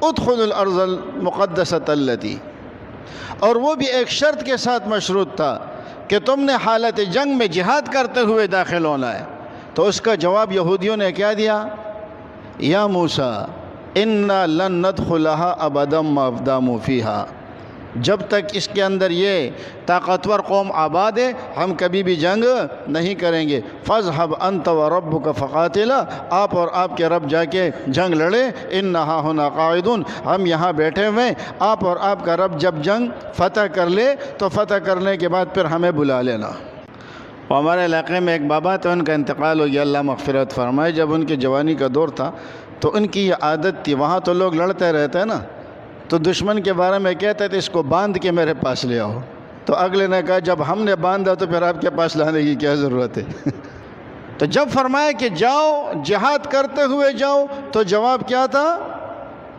ادخلوا الارض المقدسۃ التی، اور وہ بھی ایک شرط کے ساتھ مشروط تھا کہ تم نے حالت جنگ میں جہاد کرتے ہوئے داخل ہونا ہے۔ تو اس کا جواب یہودیوں نے کیا دیا؟ یا موسیٰ انا لن ندخلها ابدا ما داموا فیہا، جب تک اس کے اندر یہ طاقتور قوم آباد ہے ہم کبھی بھی جنگ نہیں کریں گے۔ فاذهب انت وربک فقاتلا، آپ اور آپ کے رب جا کے جنگ لڑے، انہا ہنا قاعدون، ہم یہاں بیٹھے ہوئے، آپ اور آپ کا رب جب جنگ فتح کر لے تو فتح کرنے کے بعد پھر ہمیں بلا لینا۔ ہمارے علاقے میں ایک بابا تھے، ان کا انتقال ہو گیا، اللہ مغفرت فرمائے۔ جب ان کی جوانی کا دور تھا تو ان کی یہ عادت تھی، وہاں تو لوگ لڑتے رہتے ہیں نا، تو دشمن کے بارے میں کہتے تھے اس کو باندھ کے میرے پاس لے آؤ۔ تو اگلے نے کہا جب ہم نے باندھا تو پھر آپ کے پاس لانے کی کیا ضرورت ہے؟ تو جب فرمایا کہ جاؤ جہاد کرتے ہوئے جاؤ، تو جواب کیا تھا؟